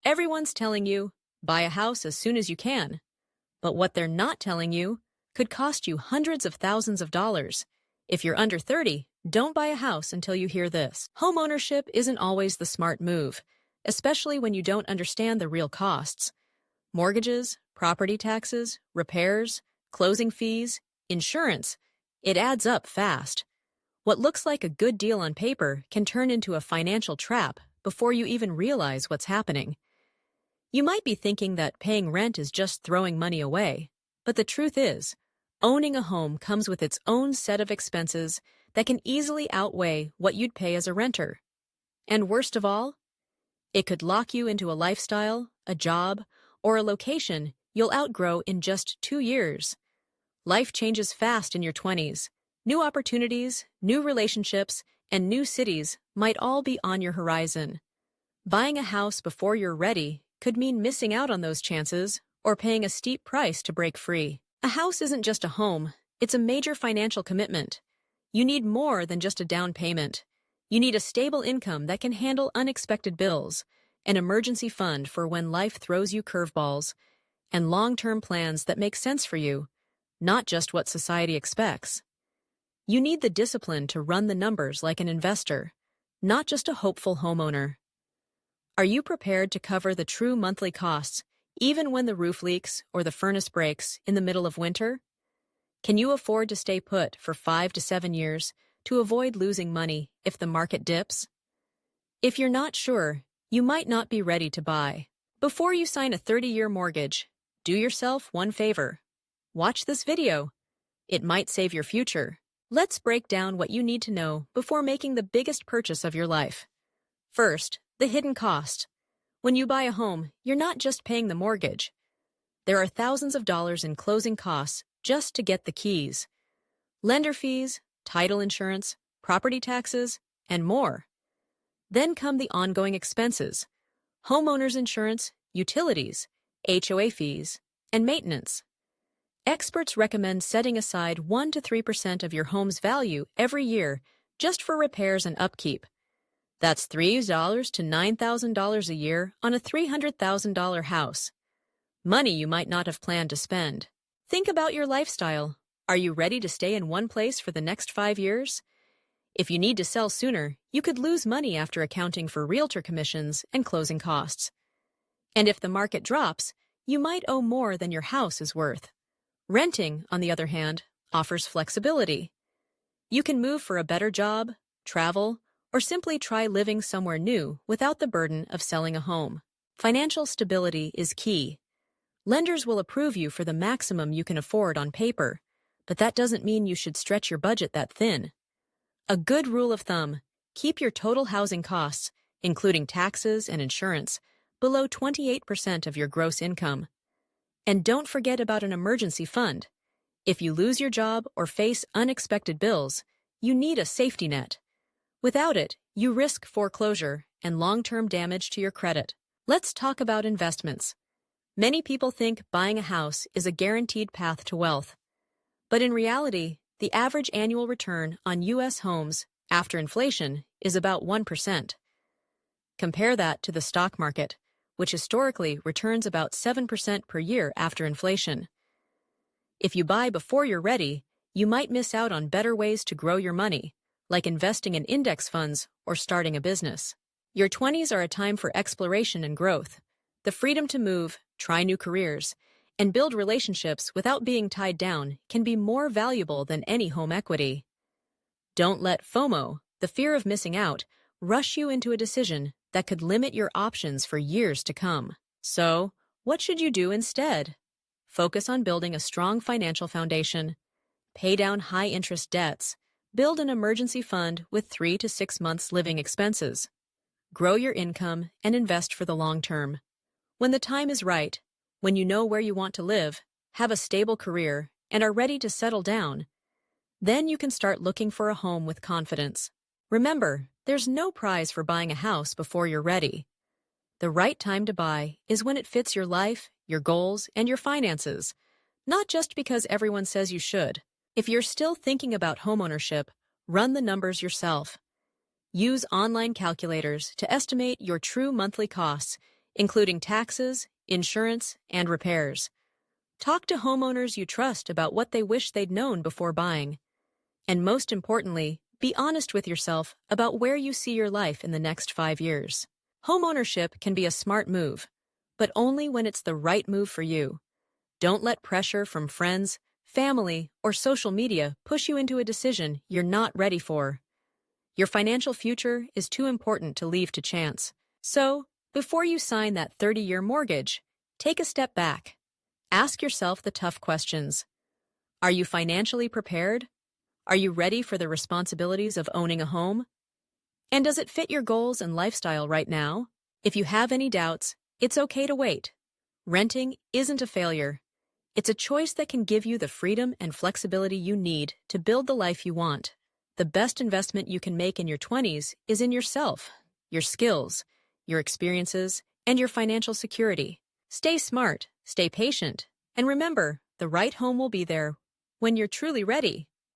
Everyone's telling you, buy a house as soon as you can. But what they're not telling you could cost you hundreds of thousands of dollars. If you're under 30, don't buy a house until you hear this. Homeownership isn't always the smart move, especially when you don't understand the real costs. Mortgages, property taxes, repairs, closing fees, insurance. It adds up fast. What looks like a good deal on paper can turn into a financial trap before you even realize what's happening. You might be thinking that paying rent is just throwing money away, but the truth is, owning a home comes with its own set of expenses that can easily outweigh what you'd pay as a renter. And worst of all, it could lock you into a lifestyle, a job, or a location you'll outgrow in just 2 years. Life changes fast in your 20s. New opportunities, new relationships, and new cities might all be on your horizon. Buying a house before you're ready could mean missing out on those chances or paying a steep price to break free. A house isn't just a home, it's a major financial commitment. You need more than just a down payment. You need a stable income that can handle unexpected bills, an emergency fund for when life throws you curveballs, and long-term plans that make sense for you, not just what society expects. You need the discipline to run the numbers like an investor, not just a hopeful homeowner. Are you prepared to cover the true monthly costs, even when the roof leaks or the furnace breaks in the middle of winter? Can you afford to stay put for 5 to 7 years to avoid losing money if the market dips? If you're not sure, you might not be ready to buy. Before you sign a 30-year mortgage, do yourself one favor. Watch this video. It might save your future. Let's break down what you need to know before making the biggest purchase of your life. First, the hidden cost. When you buy a home, you're not just paying the mortgage. There are thousands of dollars in closing costs just to get the keys. Lender fees, title insurance, property taxes, and more. Then come the ongoing expenses: homeowners insurance, utilities, HOA fees, and maintenance. Experts recommend setting aside 1 to 3% of your home's value every year just for repairs and upkeep. That's $3,000 to $9,000 a year on a $300,000 house. Money you might not have planned to spend. Think about your lifestyle. Are you ready to stay in one place for the next 5 years? If you need to sell sooner, you could lose money after accounting for realtor commissions and closing costs. And if the market drops, you might owe more than your house is worth. Renting, on the other hand, offers flexibility. You can move for a better job, travel, or simply try living somewhere new without the burden of selling a home. Financial stability is key. Lenders will approve you for the maximum you can afford on paper, but that doesn't mean you should stretch your budget that thin. A good rule of thumb: keep your total housing costs, including taxes and insurance, below 28% of your gross income. And don't forget about an emergency fund. If you lose your job or face unexpected bills, you need a safety net. Without it, you risk foreclosure and long-term damage to your credit. Let's talk about investments. Many people think buying a house is a guaranteed path to wealth. But in reality, the average annual return on U.S. homes after inflation is about 1%. Compare that to the stock market, which historically returns about 7% per year after inflation. If you buy before you're ready, you might miss out on better ways to grow your money, like investing in index funds or starting a business. Your 20s are a time for exploration and growth. The freedom to move, try new careers, and build relationships without being tied down can be more valuable than any home equity. Don't let FOMO, the fear of missing out, rush you into a decision that could limit your options for years to come. So, what should you do instead? Focus on building a strong financial foundation. Pay down high-interest debts. Build an emergency fund with 3 to 6 months living expenses. Grow your income and invest for the long term. When the time is right, when you know where you want to live, have a stable career, and are ready to settle down, then you can start looking for a home with confidence. Remember, there's no prize for buying a house before you're ready. The right time to buy is when it fits your life, your goals, and your finances, not just because everyone says you should. If you're still thinking about homeownership, run the numbers yourself. Use online calculators to estimate your true monthly costs, including taxes, insurance, and repairs. Talk to homeowners you trust about what they wish they'd known before buying. And most importantly, be honest with yourself about where you see your life in the next 5 years. Homeownership can be a smart move, but only when it's the right move for you. Don't let pressure from friends, family, or social media push you into a decision you're not ready for. Your financial future is too important to leave to chance. So, before you sign that 30-year mortgage, take a step back. Ask yourself the tough questions. Are you financially prepared? Are you ready for the responsibilities of owning a home? And does it fit your goals and lifestyle right now? If you have any doubts, it's okay to wait. Renting isn't a failure. It's a choice that can give you the freedom and flexibility you need to build the life you want. The best investment you can make in your 20s is in yourself, your skills, your experiences, and your financial security. Stay smart, stay patient, and remember, the right home will be there when you're truly ready.